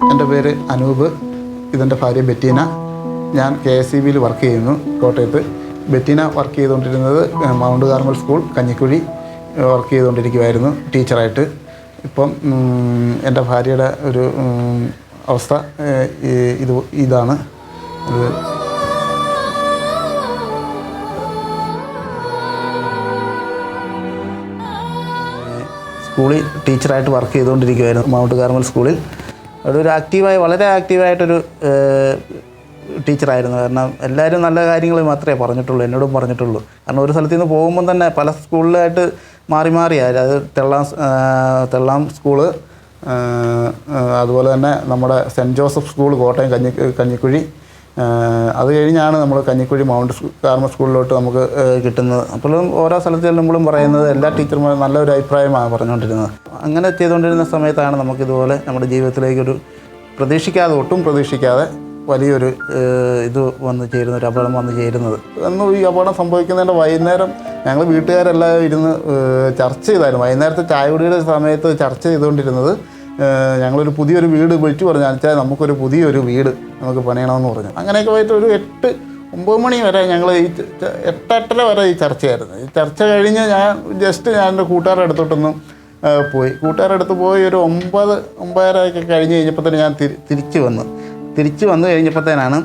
എൻ്റെ പേര് അനൂപ്, ഇതെൻ്റെ ഭാര്യ ബെറ്റീന. ഞാൻ KSEBയിൽ വർക്ക് ചെയ്യുന്നു കോട്ടയത്ത്. ബെറ്റീന വർക്ക് ചെയ്തുകൊണ്ടിരുന്നത് mount Carmel school Kanjikuzhi work ചെയ്തുകൊണ്ടിരിക്കുമായിരുന്നു ടീച്ചറായിട്ട്. ഇപ്പം എൻ്റെ ഭാര്യയുടെ ഒരു അവസ്ഥ ഇതാണ്. സ്കൂളിൽ ടീച്ചറായിട്ട് വർക്ക് ചെയ്തുകൊണ്ടിരിക്കുമായിരുന്നു മൗണ്ട് കാർമൽ സ്കൂളിൽ. വളരെ ആക്റ്റീവായിട്ടൊരു ടീച്ചറായിരുന്നു. കാരണം എല്ലാവരും നല്ല കാര്യങ്ങൾ മാത്രമേ പറഞ്ഞിട്ടുള്ളൂ, എന്നോടും പറഞ്ഞിട്ടുള്ളൂ. കാരണം ഒരു സ്ഥലത്ത് നിന്ന് പോകുമ്പം തന്നെ പല സ്കൂളിലായിട്ട് മാറിയായിരുന്നു. അത് തെള്ളാം സ്കൂള്, അതുപോലെ തന്നെ നമ്മുടെ Saint Joseph school Kottayam Kanjikuzhi. അത് കഴിഞ്ഞാണ് നമ്മൾ കഞ്ഞിക്കുഴി മൗണ്ട് കാർമൽ സ്കൂളിലോട്ട് നമുക്ക് കിട്ടുന്നത്. അപ്പോഴും ഓരോ സ്ഥലത്ത് ചെല്ലുമ്പോഴും പറയുന്നത് എല്ലാ ടീച്ചർമാരും നല്ലൊരു അഭിപ്രായമാണ് പറഞ്ഞുകൊണ്ടിരുന്നത്. അങ്ങനെ ചെയ്തുകൊണ്ടിരുന്ന സമയത്താണ് നമുക്കിതുപോലെ നമ്മുടെ ജീവിതത്തിലേക്കൊരു ഒട്ടും പ്രതീക്ഷിക്കാതെ വലിയൊരു ഒരു അപകടം വന്നു ചേരുന്നത്. അന്ന് ഈ അപകടം സംഭവിക്കുന്നതിൻ്റെ വൈകുന്നേരം ഞങ്ങൾ വീട്ടുകാരെല്ലാം ഇരുന്ന് ചർച്ച ചെയ്തായിരുന്നു. വൈകുന്നേരത്തെ ചായകുടിയുടെ സമയത്ത് ചർച്ച ചെയ്തുകൊണ്ടിരുന്നത് ഞങ്ങളൊരു പുതിയൊരു വീട് വിളിച്ചു പറഞ്ഞു, വെച്ചാൽ നമുക്കൊരു പുതിയൊരു വീട് നമുക്ക് പണിയണമെന്ന് പറഞ്ഞു. അങ്ങനെയൊക്കെ പോയിട്ട് ഒരു 8-9 മണി വരെ ഞങ്ങൾ ഈ 8-8:30 വരെ ഈ ചർച്ചയായിരുന്നു. ഈ ചർച്ച കഴിഞ്ഞ് ഞാൻ എൻ്റെ കൂട്ടുകാരുടെ അടുത്തോട്ടൊന്നും കൂട്ടുകാരുടെ അടുത്ത് പോയി ഒരു 9-9:30 കഴിഞ്ഞ് കഴിഞ്ഞപ്പോൾ തന്നെ ഞാൻ തിരിച്ച് വന്നു കഴിഞ്ഞപ്പോഴത്തേനാണ്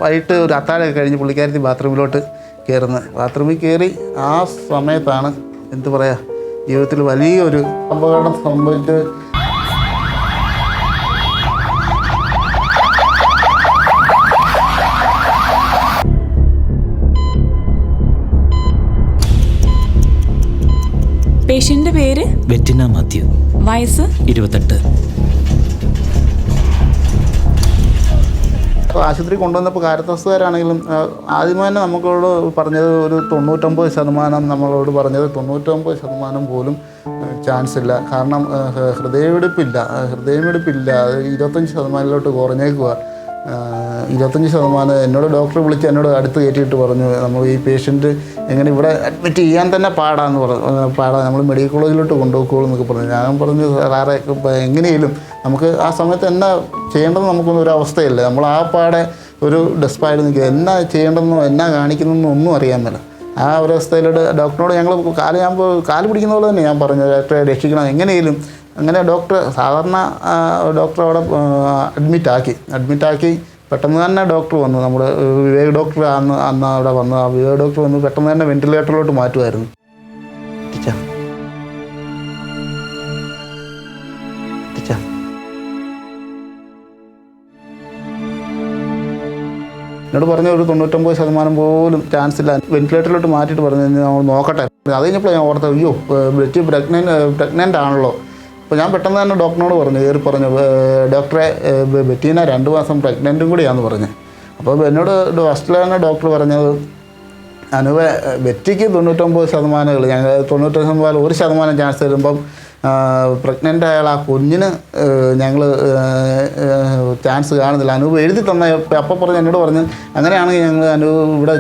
വൈകിട്ട് ഒരു അത്താഴമൊക്കെ കഴിഞ്ഞ് പുള്ളിക്കാരത്തി ബാത്റൂമിലോട്ട് കയറുന്നത്. ബാത്റൂമിൽ കയറി ആ സമയത്താണ് ജീവിതത്തിൽ വലിയൊരു അപകടം സംഭവിച്ച് പേഷ്യന്റിന്റെ പേര് ബെറ്റിന മാത്യു, വയസ്സ് 28. ആശുപത്രി കൊണ്ടുവന്നപ്പോൾ കാരത്തസുകാരാണെങ്കിലും ആദ്യമേ തന്നെ നമ്മളോട് പറഞ്ഞത് ഒരു 99% നമ്മളോട് പറഞ്ഞത് 99% പോലും ചാൻസ് ഇല്ല. കാരണം ഹൃദയമിടിപ്പില്ല. അത് 25%-ലോട്ട് കുറഞ്ഞേക്കുക. 25%. എന്നോട് ഡോക്ടർ വിളിച്ച് എന്നോട് അടുത്ത് കയറ്റിയിട്ട് പറഞ്ഞു, നമ്മൾ ഈ പേഷ്യൻറ്റ് എങ്ങനെ ഇവിടെ അഡ്മിറ്റ് ചെയ്യാൻ തന്നെ പാടാണ്, നമ്മൾ മെഡിക്കൽ കോളേജിലോട്ട് കൊണ്ടുപോയിക്കോളൂ എന്നൊക്കെ പറഞ്ഞു. ഞാൻ പറഞ്ഞു, സാറേ എങ്ങനെയും നമുക്ക് ആ സമയത്ത് എന്നാ ചെയ്യേണ്ടതെന്ന് നമുക്കൊന്നും ഒരു അവസ്ഥയില്ല. നമ്മൾ ആ പാടെ ഒരു ഡെസ്പായിട്ട് നിൽക്കുക, എന്നാ ചെയ്യേണ്ടതെന്നോ എന്നാ കാണിക്കുന്നതെന്നോ ഒന്നും അറിയാൻ മേല. ആ ഒരു അവസ്ഥയിലോട്ട് ഡോക്ടറിനോട് ഞങ്ങൾ കാല് പിടിക്കുന്ന പോലെ തന്നെ ഞാൻ പറഞ്ഞു, ഡോക്ടറെ രക്ഷിക്കണം എങ്ങനെയും. അങ്ങനെ സാധാരണ ഡോക്ടർ അവിടെ അഡ്മിറ്റാക്കി പെട്ടെന്ന് തന്നെ ഡോക്ടർ വന്നു. നമ്മുടെ വിവേക് ഡോക്ടർ അന്ന് അവിടെ വന്നു. ആ വിവേക് ഡോക്ടർ വന്ന് പെട്ടെന്ന് തന്നെ വെന്റിലേറ്ററിലോട്ട് മാറ്റുമായിരുന്നു. എന്നോട് പറഞ്ഞ ഒരു 99% പോലും ചാൻസ് ഇല്ല. വെന്റിലേറ്ററിലോട്ട് മാറ്റിയിട്ട് പറഞ്ഞു നമ്മൾ നോക്കട്ടെ. അത് കഴിഞ്ഞപ്പോൾ ഞാൻ ഓർത്തത്, അയ്യോ ബ്ലഡ് പ്രഗ്നൻ്റ് ആണല്ലോ. അപ്പോൾ ഞാൻ പെട്ടെന്ന് തന്നെ ഡോക്ടറിനോട് പറഞ്ഞു, ഡോക്ടറെ ബെറ്റീന 2 മാസം പ്രഗ്നൻറ്റും കൂടിയാണെന്ന് പറഞ്ഞു. അപ്പോൾ എന്നോട് ഫസ്റ്റിൽ തന്നെ ഡോക്ടർ പറഞ്ഞത്, ബെറ്റിക്ക് 99%, ഞങ്ങൾ 99% 1% ചാൻസ് തരുമ്പം പ്രഗ്നൻ്റ് ആയാൽ ആ കുഞ്ഞിന് ഞങ്ങൾ ചാൻസ് കാണുന്നില്ല. എഴുതി തന്ന അപ്പം എന്നോട് പറഞ്ഞു, അങ്ങനെയാണെങ്കിൽ ഞങ്ങൾ ഇവിടെ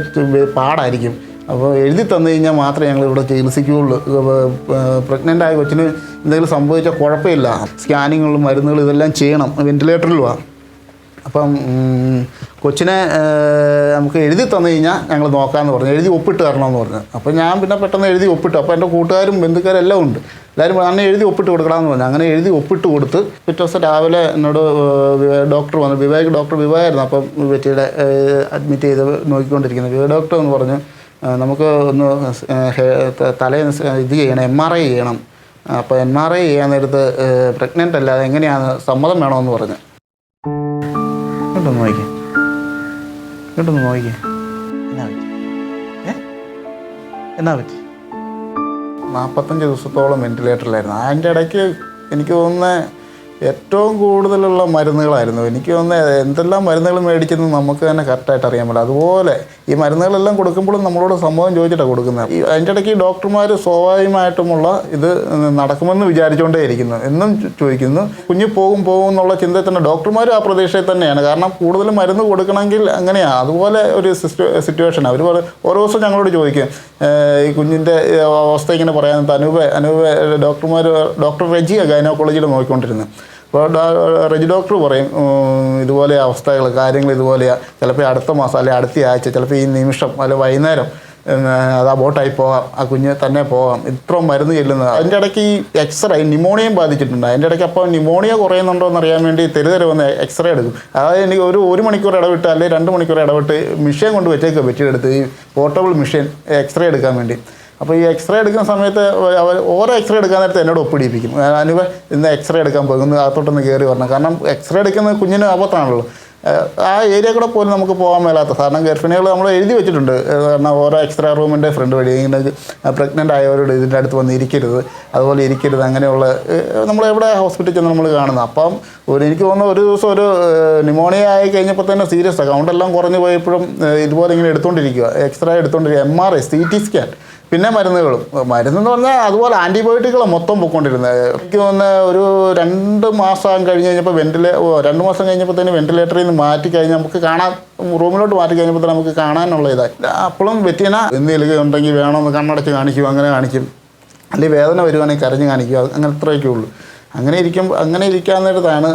പാടായിരിക്കും, അപ്പോൾ എഴുതി തന്നു കഴിഞ്ഞാൽ മാത്രമേ ഞങ്ങൾ ഇവിടെ ചികിത്സിക്കുകയുള്ളൂ. പ്രഗ്നൻ്റ് ആയ കൊച്ചിന് എന്തെങ്കിലും സംഭവിച്ചാൽ കുഴപ്പമില്ല, സ്കാനിങ്ങുകളും മരുന്നുകളും ഇതെല്ലാം ചെയ്യണം, വെന്റിലേറ്ററിലുമാണ്. അപ്പം കൊച്ചിനെ നമുക്ക് എഴുതി തന്നു കഴിഞ്ഞാൽ ഞങ്ങൾ നോക്കാമെന്ന് പറഞ്ഞു, എഴുതി ഒപ്പിട്ട് തരണമെന്ന് പറഞ്ഞു. അപ്പോൾ ഞാൻ പിന്നെ പെട്ടെന്ന് എഴുതി ഒപ്പിട്ടു. അപ്പോൾ എൻ്റെ കൂട്ടുകാരും ബന്ധുക്കാരും എല്ലാം ഉണ്ട്. എല്ലാവരും അന്നെ എഴുതി ഒപ്പിട്ട് കൊടുക്കണമെന്ന് പറഞ്ഞു. അങ്ങനെ എഴുതി ഒപ്പിട്ട് കൊടുത്ത് പിറ്റേ ദിവസം രാവിലെ എന്നോട് ഡോക്ടർ വന്നു. വിവേക് വിവേകായിരുന്നു അപ്പം ബെറ്റിയുടെ അഡ്മിറ്റ് ചെയ്ത് നോക്കിക്കൊണ്ടിരിക്കുന്നത്. വിവേക് ഡോക്ടർ എന്ന് പറഞ്ഞു, നമുക്ക് ഒന്ന് തലേന്ന് ഇത് ചെയ്യണം, MRI ചെയ്യണം. അപ്പോൾ MRI ചെയ്യാൻ നേരത്ത് പ്രഗ്നൻ്റ് അല്ല, അതെങ്ങനെയാണ് സമ്മതം വേണമെന്ന് പറഞ്ഞു. ഇങ്ങോട്ടൊന്ന് നോക്കിക്കേ എന്നാ പറ്റി 45 ദിവസത്തോളം വെന്റിലേറ്ററിലായിരുന്നു. അതിൻ്റെ ഇടയ്ക്ക് എനിക്ക് തോന്നുന്നത് ഏറ്റവും കൂടുതലുള്ള മരുന്നുകളായിരുന്നു. എനിക്ക് തോന്നുന്നത് എന്തെല്ലാം മരുന്നുകൾ മേടിച്ചെന്ന് നമുക്ക് തന്നെ കറക്റ്റായിട്ട് അറിയാൻ പറ്റില്ല. അതുപോലെ ഈ മരുന്നുകളെല്ലാം കൊടുക്കുമ്പോഴും നമ്മളോട് സംഭവം ചോദിച്ചിട്ടാണ് കൊടുക്കുന്നത്. അതിൻ്റെ ഇടയ്ക്ക് ഡോക്ടർമാർ സ്വാഭാവികമായിട്ടുമുള്ള ഇത് നടക്കുമെന്ന് വിചാരിച്ചുകൊണ്ടേ ഇരിക്കുന്നു. എന്നും ചോദിക്കുന്നു, കുഞ്ഞ് പോകും എന്നുള്ള ചിന്തയിൽ തന്നെ ഡോക്ടർമാരും ആ പ്രതീക്ഷയിൽ തന്നെയാണ്. കാരണം കൂടുതൽ മരുന്ന് കൊടുക്കണമെങ്കിൽ അങ്ങനെയാണ്. അതുപോലെ ഒരു സിറ്റുവേഷൻ അവർ ഓരോ ദിവസം ഞങ്ങളോട് ചോദിക്കും, ഈ കുഞ്ഞിൻ്റെ അവസ്ഥ ഇങ്ങനെ പറയാൻ. അനൂപ ഡോക്ടർ റെജിയ ഗൈനക്കോളജിയിൽ നോക്കിക്കൊണ്ടിരുന്നത്. ഇപ്പോൾ റെജി ഡോക്ടർ പറയും ഇതുപോലെ അവസ്ഥകൾ കാര്യങ്ങൾ ഇതുപോലെയാണ്, ചിലപ്പോൾ അടുത്ത മാസം അല്ലെങ്കിൽ അടുത്ത ആഴ്ച, ചിലപ്പോൾ ഈ നിമിഷം അല്ലെങ്കിൽ വൈകുന്നേരം അത് അബോട്ടായി പോകാം, ആ കുഞ്ഞ് തന്നെ പോകാം, ഇത്ര മരുന്ന് ചെല്ലുന്നത്. അതിൻ്റെ ഇടയ്ക്ക് ഈ എക്സ്റേ നിമോണിയയും ബാധിച്ചിട്ടുണ്ട്. അതിൻ്റെ ഇടയ്ക്ക് അപ്പോൾ നിമോണിയ കുറയുന്നുണ്ടോ എന്നറിയാൻ വേണ്ടി തെരുതെരെ വന്ന് എക്സ്റേ എടുക്കും. അതായത് എനിക്ക് ഒരു മണിക്കൂർ ഇടവിട്ട് അല്ലെങ്കിൽ 2 മണിക്കൂർ ഇടവിട്ട് മിഷ്യൻ കൊണ്ട് വെച്ചേക്കുക വെട്ടിയെടുത്ത്, ഈ പോർട്ടബിൾ മിഷ്യൻ എക്സ്റേ എടുക്കാൻ വേണ്ടി. അപ്പോൾ ഈ എക്സ്റേ എടുക്കുന്ന സമയത്ത് ഓരോ എക്സ്റേ എടുക്കാൻ നേരത്തെ എന്നോട് ഒപ്പിടിപ്പിക്കും. അനുവ ഇന്ന് എക്സ്റേ എടുക്കാൻ പോകും, ഒന്ന് അകത്തോട്ടൊന്ന് കയറി വരണം. കാരണം എക്സ്റേ എടുക്കുന്ന കുഞ്ഞിന് ആപത്താണല്ലോ. ആ ഏരിയ കൂടെ പോലും നമുക്ക് പോകാൻ മേലാത്ത, കാരണം ഗർഭിണികൾ നമ്മൾ എഴുതി വെച്ചിട്ടുണ്ട്. കാരണം ഓരോ എക്സ്റേ റൂമിൻ്റെ ഫ്രണ്ട് വഴി ഇങ്ങനെ പ്രഗ്നൻ്റ് ആയവരോട് ഇതിൻ്റെ അടുത്ത് വന്ന് ഇരിക്കരുത്, അതുപോലെ ഇരിക്കരുത്, അങ്ങനെയുള്ള നമ്മൾ എവിടെ ഹോസ്പിറ്റലിൽ ചെന്ന് നമ്മൾ കാണുന്നത്. അപ്പം എനിക്ക് തോന്നുന്നു ഒരു ദിവസം ഒരു ന്യൂമോണിയ ആയി കഴിഞ്ഞപ്പോൾ തന്നെ സീരിയസ് ആണ്, കൗണ്ടെല്ലാം കുറഞ്ഞു പോയപ്പോഴും ഇതുപോലെ ഇങ്ങനെ എടുത്തുകൊണ്ടിരിക്കുക, എക്സ്റേ എടുത്തുകൊണ്ടിരിക്കുക, MRI, CT സ്കാൻ, പിന്നെ മരുന്നെന്ന് പറഞ്ഞാൽ അതുപോലെ ആൻറ്റിബയോട്ടിക്കുകൾ മൊത്തം പൊയ്ക്കൊണ്ടിരുന്നത്. എനിക്ക് തോന്നുന്ന ഒരു 2 മാസം കഴിഞ്ഞ് കഴിഞ്ഞപ്പോൾ 2 മാസം കഴിഞ്ഞപ്പോൾ തന്നെ വെന്റിലേറ്ററിൽ നിന്ന് മാറ്റി കഴിഞ്ഞാൽ നമുക്ക് കാണാൻ, റൂമിലോട്ട് മാറ്റി കഴിഞ്ഞപ്പോൾ തന്നെ നമുക്ക് കാണാനുള്ള ഇതായി. അപ്പോഴും വെറ്റിന എന്തെങ്കിലും ഉണ്ടെങ്കിൽ വേണമെന്ന് കണ്ണടച്ച് കാണിക്കും, അങ്ങനെ കാണിക്കും, അല്ലെങ്കിൽ വേദന വരുവാണെങ്കിൽ കരഞ്ഞ് കാണിക്കുക, അങ്ങനെ അത്രയൊക്കെ ഉള്ളൂ. അങ്ങനെ ഇരിക്കാൻ നേരത്താണ്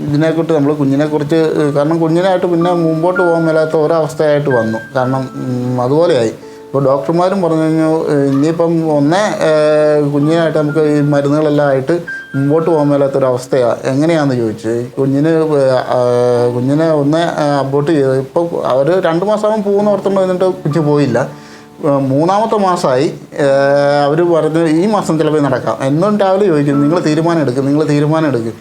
ഇതിനെക്കുറിച്ച് നമ്മൾ കുഞ്ഞിനെക്കുറിച്ച്, കാരണം കുഞ്ഞിനായിട്ട് പിന്നെ മുമ്പോട്ട് പോകാൻ മേലാത്ത ഒരവസ്ഥയായിട്ട് വന്നു. കാരണം അതുപോലെയായി. ഇപ്പോൾ ഡോക്ടർമാരും പറഞ്ഞു കഴിഞ്ഞു ഇനിയിപ്പം കുഞ്ഞിനായിട്ട് നമുക്ക് ഈ മരുന്നുകളെല്ലാം ആയിട്ട് മുമ്പോട്ട് പോകാൻ മേലാത്തൊരവസ്ഥയാണ്. എങ്ങനെയാണെന്ന് ചോദിച്ചു. കുഞ്ഞിനെ അബോർട്ട് ചെയ്ത് ഇപ്പോൾ അവർ 2 മാസമാകുമ്പോൾ പോകുന്ന ഓർത്തുമ്പോൾ എന്നിട്ട് കുഞ്ഞ് പോയില്ല. 3-ാമത്തെ മാസമായി. അവർ പറഞ്ഞു ഈ മാസം ചിലപ്പോൾ നടക്കാം. എന്നും രാവിലെ ചോദിക്കും നിങ്ങൾ തീരുമാനം എടുക്കും.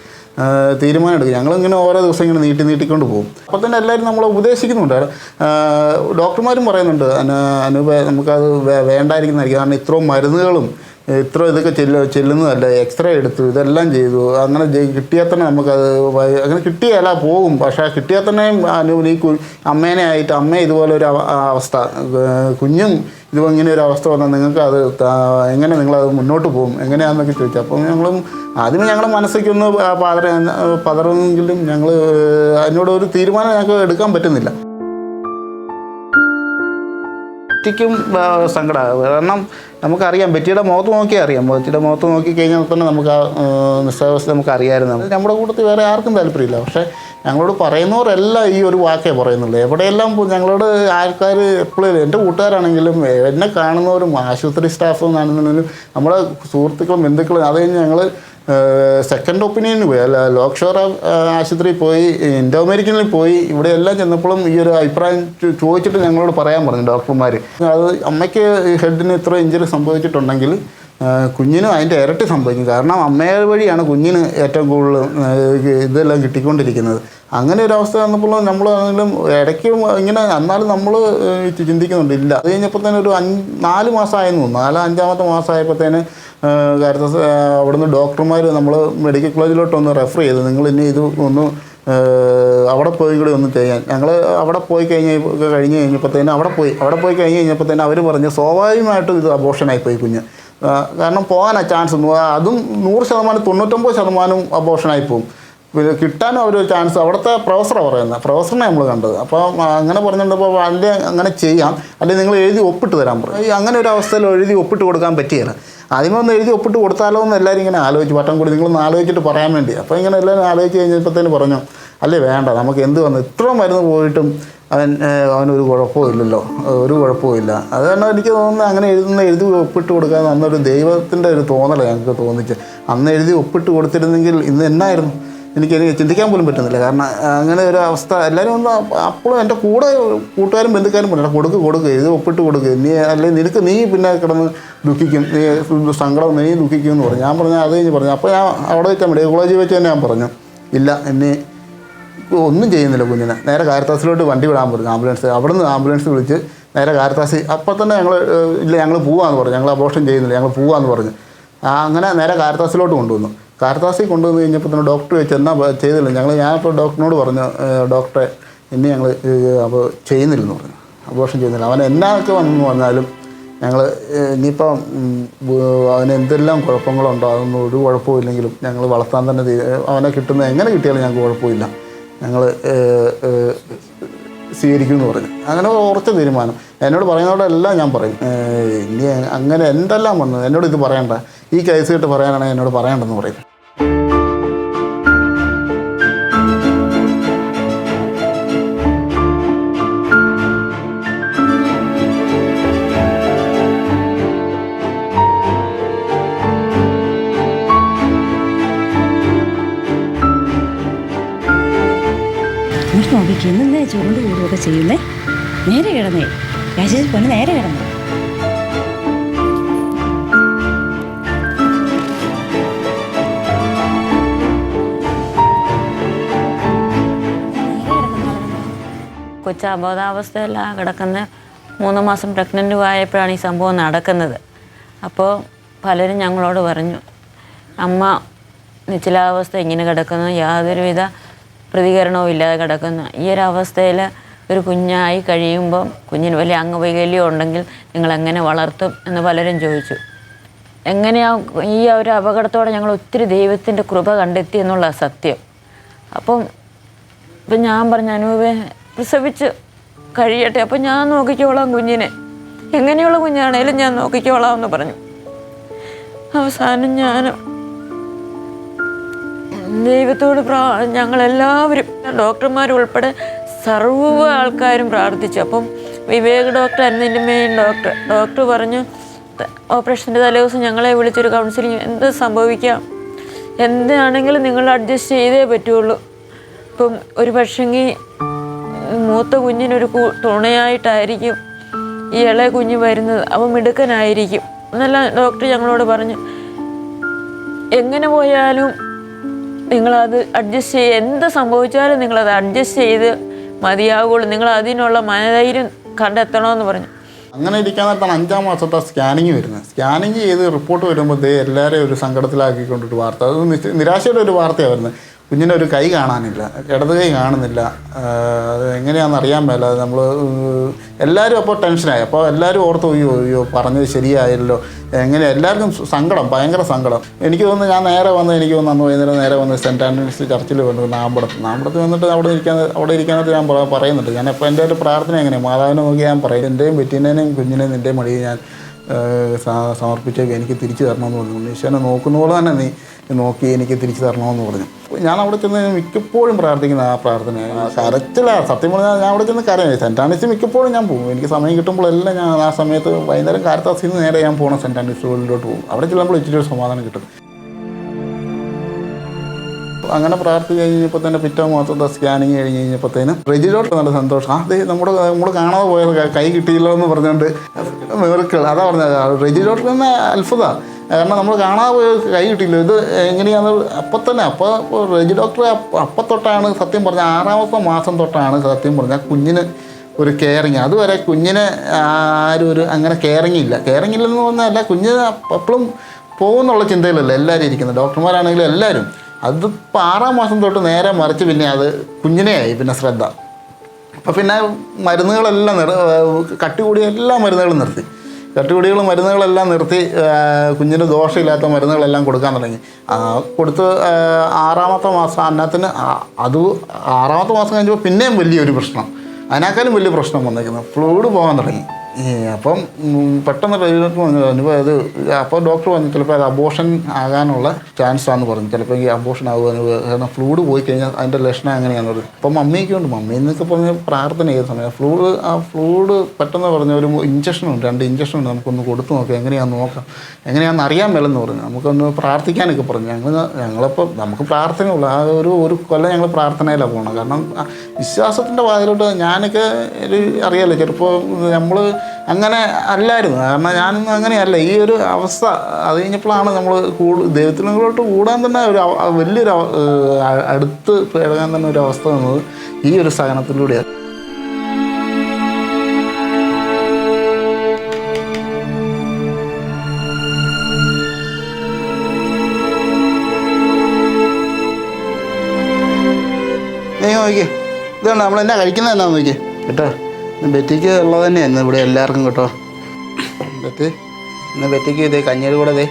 ഞങ്ങളിങ്ങനെ ഓരോ ദിവസം ഇങ്ങനെ നീട്ടിക്കൊണ്ട് പോകും. അപ്പോൾ തന്നെ എല്ലാവരും നമ്മളെ ഉപദേശിക്കുന്നുണ്ട്. ഡോക്ടർമാരും പറയുന്നുണ്ട് നമുക്കത് വേണ്ടായിരിക്കുന്നതായിരിക്കും, കാരണം ഇത്രയും മരുന്നുകളും ഇതൊക്കെ ചെല്ലുന്നതല്ല, എക്സ്റേ എടുത്തു, ഇതെല്ലാം ചെയ്തു, അങ്ങനെ കിട്ടിയാൽ തന്നെ നമുക്കത് അങ്ങനെ കിട്ടിയാല പോകും. പക്ഷേ കിട്ടിയാൽ തന്നെ ഈ അമ്മേനെ ആയിട്ട് അമ്മ ഇതുപോലെ ഒരു അവസ്ഥ, കുഞ്ഞും ഇങ്ങനെ ഒരു അവസ്ഥ വന്നാൽ നിങ്ങൾക്ക് അത് എങ്ങനെ നിങ്ങളത് മുന്നോട്ട് പോകും എങ്ങനെയാണെന്നൊക്കെ ചോദിച്ചു. അപ്പം ആദ്യമേ ഞങ്ങളുടെ മനസ്സിലേക്കൊന്ന് പതറെങ്കിലും അതിനോടൊരു തീരുമാനം ഞങ്ങൾക്ക് എടുക്കാൻ പറ്റുന്നില്ല. ബെറ്റിക്കും സങ്കടമാണ്. കാരണം നമുക്കറിയാം, ബെറ്റിയുടെ മുഖത്ത് നോക്കിയാൽ അറിയാം. ബെറ്റിയുടെ മുഖത്ത് നോക്കിക്കഴിഞ്ഞാൽ തന്നെ നമുക്ക് ആ നിസ്സാവസ്ഥ നമുക്ക് അറിയാമായിരുന്നു. നമ്മുടെ കൂട്ടത്തിൽ വേറെ ആർക്കും താല്പര്യമില്ല. പക്ഷേ ഞങ്ങളോട് പറയുന്നവരെല്ലാം ഈ ഒരു വാക്കേ പറയുന്നുള്ളൂ. എവിടെയെല്ലാം ഞങ്ങളോട് ആൾക്കാർ എപ്പോഴും, എൻ്റെ കൂട്ടുകാരാണെങ്കിലും എന്നെ കാണുന്നവരും ആശുപത്രി സ്റ്റാഫും കാണുന്നതിനും നമ്മുടെ സുഹൃത്തുക്കളും ബന്ധുക്കളും, അത് കഴിഞ്ഞ് ഞങ്ങൾ സെക്കൻഡ് ഒപ്പീനിയന് പോയി, അല്ല ലോക്ഷോർ ആശുപത്രിയിൽ പോയി, ഇൻഡോ അമേരിക്കനിൽ പോയി, ഇവിടെ എല്ലാം ചെന്നപ്പോഴും ഈ ഒരു അഭിപ്രായം ചോദിച്ചിട്ട് ഞങ്ങളോട് പറയാൻ പറഞ്ഞു ഡോക്ടർമാർ. അത് അമ്മയ്ക്ക് ഹെഡിന് ഇത്ര ഇഞ്ചറി സംഭവിച്ചിട്ടുണ്ടെങ്കിൽ കുഞ്ഞിനും അതിൻ്റെ ഇരട്ടി സംഭവിക്കും. കാരണം അമ്മയെ വഴിയാണ് കുഞ്ഞിന് ഏറ്റവും കൂടുതൽ ഇതെല്ലാം കിട്ടിക്കൊണ്ടിരിക്കുന്നത്. അങ്ങനെ ഒരു അവസ്ഥ വന്നപ്പോൾ നമ്മൾ ആണെങ്കിലും ഇടയ്ക്ക് ഇങ്ങനെ, എന്നാലും നമ്മൾ ചിന്തിക്കുന്നുണ്ട് ഇല്ല. അത് കഴിഞ്ഞപ്പോൾ തന്നെ ഒരു 4 മാസമായിരുന്നു, 4-5-ാമത്തെ മാസമായപ്പോഴത്തേന് കാരിത്താസ് അവിടുന്ന് ഡോക്ടർമാർ നമ്മൾ മെഡിക്കൽ കോളേജിലോട്ടൊന്ന് റെഫർ ചെയ്തു, നിങ്ങൾ ഇനി ഇത് ഒന്ന് അവിടെ പോയി കൂടി ഒന്ന് ചെയ്യാൻ. ഞങ്ങൾ അവിടെ പോയി കഴിഞ്ഞപ്പോഴത്തേനും അവിടെ പോയി കഴിഞ്ഞപ്പോഴത്തേനും അവർ പറഞ്ഞു സ്വാഭാവികമായിട്ടും ഇത് അബോർഷനായിപ്പോയി കുഞ്ഞ്. കാരണം പോകാനാണ് ചാൻസ്, അതും 100%, 99% അബോർഷനായി പോകും. പിന്നെ കിട്ടാനും അവരൊരു ചാൻസ് അവിടുത്തെ പ്രൊഫസറാണ് പറയുന്നത്, പ്രൊഫസറിനെ നമ്മൾ കണ്ടത്. അപ്പോൾ അങ്ങനെ പറഞ്ഞിട്ടുണ്ടപ്പോൾ അങ്ങനെ ചെയ്യാം, അല്ലെങ്കിൽ നിങ്ങൾ എഴുതി ഒപ്പിട്ട് തരാൻ പറയും. അങ്ങനെ ഒരു അവസ്ഥയിൽ എഴുതി ഒപ്പിട്ട് കൊടുക്കാൻ പറ്റിയില്ല. ആദ്യമേ ഒന്ന് എഴുതി ഒപ്പിട്ട് കൊടുത്താലോ എന്ന് എല്ലാവരും ഇങ്ങനെ ആലോചിച്ച്, വട്ടം കൂടി നിങ്ങളൊന്ന് ആലോചിച്ചിട്ട് പറയാൻ വേണ്ടി. അപ്പോൾ ഇങ്ങനെ എല്ലാവരും ആലോചിച്ച് കഴിഞ്ഞപ്പോഴത്തേന് പറഞ്ഞു അല്ലേ വേണ്ട, നമുക്ക് എന്ത് വന്നു ഇത്ര മരുന്ന് പോയിട്ടും അവനൊരു കുഴപ്പമില്ലല്ലോ, ഒരു കുഴപ്പമില്ല. അത് കാരണം എനിക്ക് തോന്നുന്നത് അങ്ങനെ എഴുതി ഒപ്പിട്ട് കൊടുക്കാതെ അന്നൊരു ദൈവത്തിൻ്റെ ഒരു തോന്നലാണ് ഞങ്ങൾക്ക് തോന്നിച്ച്. അന്ന് എഴുതി ഒപ്പിട്ട് കൊടുത്തിരുന്നെങ്കിൽ ഇന്ന് എന്നായിരുന്നു എനിക്ക് ചിന്തിക്കാൻ പോലും പറ്റുന്നില്ല. കാരണം അങ്ങനെ ഒരു അവസ്ഥ എല്ലാവരും ഒന്ന് അപ്പോഴും എൻ്റെ കൂട്ടുകാരും ബന്ധുക്കാരും പറഞ്ഞു കൊടുക്കുക ഇത് ഒപ്പിട്ട് കൊടുക്കുക, അല്ലെങ്കിൽ നീ പിന്നെ കിടന്ന് ദുഃഖിക്കും, നീ ദുഃഖിക്കും എന്ന് പറഞ്ഞു. ഞാൻ പറഞ്ഞു അത് കഴിഞ്ഞ് പറഞ്ഞു. അപ്പോൾ ഞാൻ അവിടെ വെച്ചാൽ മെഡിക്കൽ കോളേജിൽ വെച്ച് തന്നെ ഞാൻ പറഞ്ഞു ഇല്ല, എന്നെ ഒന്നും ചെയ്യുന്നില്ല കുഞ്ഞിനെ, നേരെ കാരിത്താസിലോട്ട് വണ്ടി വിടാൻ പറഞ്ഞു, ആംബുലൻസ്. അവിടെ നിന്ന് ആംബുലൻസ് വിളിച്ച് നേരെ കാരിത്താസ്. അപ്പോൾ തന്നെ ഞങ്ങൾ പോവാന്ന് പറഞ്ഞു, ഞങ്ങൾ അബോർഷൻ ചെയ്യുന്നില്ല, ഞങ്ങൾ പോവാന്ന് പറഞ്ഞു. അങ്ങനെ നേരെ കാരിത്താസിലോട്ട് കൊണ്ടുവന്നു. കാരിത്താസിൽ കൊണ്ടുവന്ന് കഴിഞ്ഞപ്പോൾ തന്നെ ഡോക്ടർ വെച്ച് എന്നാ ചെയ്തില്ല. ഞാനിപ്പോൾ ഡോക്ടറിനോട് പറഞ്ഞു ഡോക്ടറെ ഇനി ഞങ്ങൾ അപ്പോൾ ചെയ്യുന്നില്ലെന്ന് പറഞ്ഞു, അബോർഷൻ ചെയ്യുന്നില്ല. അവൻ എന്നൊക്കെ വന്നെന്ന് പറഞ്ഞാലും ഞങ്ങൾ ഇനിയിപ്പം അവന് എന്തെല്ലാം കുഴപ്പങ്ങളുണ്ടോ അതൊന്നും ഒരു കുഴപ്പമില്ലെങ്കിലും ഞങ്ങൾ വളർത്താൻ തന്നെ അവനെ കിട്ടുന്ന എങ്ങനെ കിട്ടിയാലും ഞങ്ങൾക്ക് കുഴപ്പമില്ല, ഞങ്ങൾ സ്വീകരിക്കുമെന്ന് പറഞ്ഞു. അങ്ങനെ ഉറച്ച തീരുമാനം. എന്നോട് പറയുന്നതോടെല്ലാം ഞാൻ പറയും ഇനി അങ്ങനെ എന്തെല്ലാം വന്നു എന്നോട് ഇത് പറയണ്ട, ഈ കേസ് കേട്ട് പറയാനാണെങ്കിൽ എന്നോട് പറയണ്ടെന്ന് പറയും. നോക്കിക്ക് ഇന്നേ ചുരുണ്ട് കൂടുകയൊക്കെ ചെയ്യുന്നേ. നേരെ കിടന്നേ രാജേഷ് പൊന്ന്, നേരെ കിടന്നു. കൊച്ചു അബോധാവസ്ഥയെല്ലാം കിടക്കുന്ന 3 മാസം പ്രഗ്നൻ്റ് ആയപ്പോഴാണ് ഈ സംഭവം നടക്കുന്നത്. അപ്പോൾ പലരും ഞങ്ങളോട് പറഞ്ഞു, അമ്മ നിശ്ചലാവസ്ഥ ഇങ്ങനെ കിടക്കുന്നു, യാതൊരുവിധ പ്രതികരണവും ഇല്ലാതെ കിടക്കുന്നു. ഈ ഒരു അവസ്ഥയിൽ ഒരു കുഞ്ഞായി കഴിയുമ്പം കുഞ്ഞിന് വലിയ അംഗവൈകല്യം ഉണ്ടെങ്കിൽ നിങ്ങളെങ്ങനെ വളർത്തും എന്ന് പലരും ചോദിച്ചു. ഈ ഒരു അപകടത്തോടെ ഞങ്ങൾ ഒത്തിരി ദൈവത്തിൻ്റെ കൃപ കണ്ടെത്തി എന്നുള്ള സത്യം. ഇപ്പം ഞാൻ പറഞ്ഞു, അനൂപേ പ്രസവിച്ച് കഴിയട്ടെ, അപ്പം ഞാൻ നോക്കിക്കോളാം കുഞ്ഞിനെ, എങ്ങനെയുള്ള കുഞ്ഞാണേലും ഞാൻ നോക്കിക്കോളാം എന്ന് പറഞ്ഞു. അവസാനം ഞാൻ ദൈവത്തോട് ഞങ്ങളെല്ലാവരും ഡോക്ടർമാരുൾപ്പെടെ സർവ്വ ആൾക്കാരും പ്രാർത്ഥിച്ചു. അപ്പം വിവേക് ഡോക്ടറായിരുന്നു ഇതിൻ്റെ മെയിൻ ഡോക്ടർ പറഞ്ഞു, ഓപ്പറേഷൻ്റെ തലേദിവസം ഞങ്ങളെ വിളിച്ചൊരു കൗൺസിലിംഗ്, എന്ത് സംഭവിക്കാം, എന്താണെങ്കിലും നിങ്ങൾ അഡ്ജസ്റ്റ് ചെയ്തേ പറ്റുള്ളൂ. ഇപ്പം ഒരു പക്ഷെങ്കിൽ മൂത്ത കുഞ്ഞിനൊരു തുണയായിട്ടായിരിക്കും ഈ ഇളയ കുഞ്ഞ് വരുന്നത്, അവൻ മിടുക്കനായിരിക്കും എന്നെല്ലാം ഡോക്ടർ ഞങ്ങളോട് പറഞ്ഞു. എങ്ങനെ പോയാലും നിങ്ങളത് അഡ്ജസ്റ്റ് ചെയ്ത്, എന്ത് സംഭവിച്ചാലും നിങ്ങളത് അഡ്ജസ്റ്റ് ചെയ്ത് മതിയാകുള്ളൂ, നിങ്ങൾ അതിനുള്ള മനധൈര്യം കണ്ടെത്തണമെന്ന് പറഞ്ഞു. അങ്ങനെ ഇരിക്കാൻ നേരത്താണ് 5-ാം മാസത്തെ സ്കാനിങ് വരുന്നത്. സ്കാനിങ് ചെയ്ത് റിപ്പോർട്ട് വരുമ്പോൾ എല്ലാവരെയും ഒരു സങ്കടത്തിലാക്കിക്കൊണ്ടൊരു വാർത്ത, അത് നിരാശയുടെ ഒരു വാർത്തയാണ് വരുന്നത്. കുഞ്ഞിൻ്റെ ഒരു കൈ കാണാനില്ല, ഇടത് കൈ കാണുന്നില്ല, അത് എങ്ങനെയാണെന്ന് അറിയാൻ മേല. നമ്മൾ എല്ലാവരും അപ്പോൾ ടെൻഷനായി. അപ്പോൾ എല്ലാവരും ഓർത്ത് അയ്യോ പറഞ്ഞത് ശരിയായല്ലോ, എങ്ങനെ എല്ലാവർക്കും സങ്കടം, ഭയങ്കര സങ്കടം. എനിക്ക് തോന്നുന്നു ഞാൻ എനിക്ക് തോന്നുന്നു വൈകുന്നേരം നേരെ വന്ന് സെൻറ്റ് ആൻ്റണീസ് ചർച്ചിൽ വന്നു നാമ്പടത്ത് വന്നിട്ട് അവിടെ ഇരിക്കാനായിട്ട് ഞാൻ പറയുന്നുണ്ട്. ഞാൻ അപ്പോൾ എൻ്റെ ഒരു പ്രാർത്ഥന എങ്ങനെയാണ്, മാതാവിനെ നോക്കി ഞാൻ പറയും, എൻ്റെയും പെറ്റിനേയും കുഞ്ഞിനെയും നിൻ്റെ മടിയിൽ ഞാൻ സമർപ്പിച്ചേക്ക്, എനിക്ക് തിരിച്ചു തരണമെന്ന് പറഞ്ഞു. ഈശോനെ നോക്കുന്ന പോലെ തന്നെ നീ നോക്കി എനിക്ക് തിരിച്ചു തരണമെന്ന് പറഞ്ഞു. ഞാൻ അവിടെ ചെന്ന് മിക്കപ്പോഴും പ്രാർത്ഥിക്കുന്ന ആ പ്രാർത്ഥന കരച്ചില്ല. സത്യം പറഞ്ഞാൽ ഞാൻ അവിടെ ചെന്ന് കരയായി. സെൻറ്റ് ആൻഡ്രീസ് മിക്കപ്പോഴും ഞാൻ പോകും. എനിക്ക് സമയം കിട്ടുമ്പോഴെല്ലാം ഞാൻ ആ സമയത്ത് വൈകുന്നേരം കാരത്താസിൽ നിന്ന് നേരെ ഞാൻ പോകണം സെൻറ്റ് ആൻഡ്രീസ് സ്കൂളിലോട്ട് പോകും. അവിടെ ചെല്ലുമ്പോൾ ഇച്ചിരി ഒരു സമാധാനം കിട്ടും. അങ്ങനെ പ്രാർത്ഥിച്ച് കഴിഞ്ഞപ്പോൾ തന്നെ പിറ്റേ മാസത്തെ സ്കാനിങ് കഴിഞ്ഞ് കഴിഞ്ഞപ്പോഴത്തേനും റെജിലോട്ട് നല്ല സന്തോഷം. അത് നമ്മൾ കാണാതെ പോയത് കൈ കിട്ടിയില്ലോ എന്ന് പറഞ്ഞുകൊണ്ട് മിറക്കിൾ അതാ പറഞ്ഞത്. റെജിലോട്ടിൽ തന്നെ അത്ഭുതമാണ്. കാരണം നമ്മൾ കാണാതെ പോയ കൈ കിട്ടിയില്ല. ഇത് എങ്ങനെയാണ് അപ്പം തന്നെ റെജി ഡോക്ടറെ അപ്പം തൊട്ടാണ് സത്യം പറഞ്ഞാൽ 6-ാമത്തെ മാസം തൊട്ടാണ് സത്യം പറഞ്ഞാൽ കുഞ്ഞിന് ഒരു കെയറിങ്. അതുവരെ കുഞ്ഞിനെ ആരും അങ്ങനെ കെയറിങ് ഇല്ലെന്ന് പറഞ്ഞാൽ കുഞ്ഞിന് എപ്പോഴും പോകുന്നുള്ള ചിന്തയിലല്ല എല്ലാവരും ഇരിക്കുന്നത്. ഡോക്ടർമാരാണെങ്കിലും എല്ലാവരും. അതിപ്പോൾ 6-ാം മാസം തൊട്ട് നേരെ മറിച്ച് പിന്നെ അത് കുഞ്ഞിനെയായി പിന്നെ ശ്രദ്ധ. അപ്പോൾ പിന്നെ മരുന്നുകളെല്ലാം കട്ടികൂടിയ എല്ലാ മരുന്നുകളും നിർത്തി. മരുന്നുകളെല്ലാം നിർത്തി കുഞ്ഞിന് ദോഷമില്ലാത്ത മരുന്നുകളെല്ലാം കൊടുക്കാൻ തുടങ്ങി. കൊടുത്ത് 6-ാമത്തെ മാസം അന്നത്തിന് അത് 6-ാമത്തെ മാസം കഴിഞ്ഞപ്പോൾ പിന്നെയും വലിയൊരു പ്രശ്നം, അതിനേക്കാളും വലിയ പ്രശ്നം വന്നിരിക്കുന്നത് ഫ്ലൂയിഡ് പോകാൻ തുടങ്ങി. അപ്പം പെട്ടെന്ന് അനുഭവം അത് അപ്പോൾ ഡോക്ടർ പറഞ്ഞു ചിലപ്പോൾ അത് അബോർഷൻ ആകാനുള്ള ചാൻസാണെന്ന് പറഞ്ഞു. ചിലപ്പോൾ ഈ അബോർഷൻ ആകുമെന്ന്, കാരണം ഫ്ലൂയിഡ് പോയി കഴിഞ്ഞാൽ അതിൻ്റെ ലക്ഷണം എങ്ങനെയാണെന്ന് പറഞ്ഞു. അപ്പം മമ്മിയൊക്കെ ഉണ്ട്. മമ്മി എന്നൊക്കെ പറഞ്ഞ് പ്രാർത്ഥന ചെയ്ത സമയം ഫ്ലൂയിഡ് പെട്ടെന്ന് പറഞ്ഞ ഒരു ഇഞ്ചക്ഷനുണ്ട്, 2 ഇഞ്ചക്ഷനുണ്ട്, നമുക്കൊന്ന് കൊടുത്തു നോക്കാം, എങ്ങനെയാണെന്ന് അറിയാൻ മേലെന്ന് പറഞ്ഞു. നമുക്കൊന്ന് പ്രാർത്ഥിക്കാനൊക്കെ പറഞ്ഞു. ഞങ്ങളപ്പോൾ നമുക്ക് പ്രാർത്ഥനയുള്ളൂ. ആ ഒരു കൊല്ലം ഞങ്ങൾ പ്രാർത്ഥനയിലാണ് പോകണം. കാരണം വിശ്വാസത്തിൻ്റെ വാതിലോട്ട് ഞാനൊക്കെ അറിയാമല്ലോ, ചിലപ്പോൾ നമ്മൾ അങ്ങനെ അല്ലായിരുന്നു. കാരണം ഞാനൊന്നും അങ്ങനെയല്ല. ഈ ഒരു അവസ്ഥ അത് കഴിഞ്ഞപ്പോഴാണ് നമ്മൾ ദൈവത്തിനോട്ട് കൂടാൻ തന്നെ വലിയൊരു അടുത്ത് ഇടകാൻ തന്നെ ഒരു അവസ്ഥ വന്നത് ഈ ഒരു സഹനത്തിലൂടെയാണ്. നീ നോക്കിയേ, ഇതുകൊണ്ട് നമ്മളെന്നാ കഴിക്കുന്നത് എന്നാ നോക്കിയേ കേട്ടോ. ബെറ്റിക്ക് ഉള്ളത് തന്നെയാണ് ഇവിടെ എല്ലാവർക്കും കേട്ടോ. ഇന്ന് ബെറ്റിക്ക് ഇത് കഞ്ഞിയുടെ കൂടെ ഇത്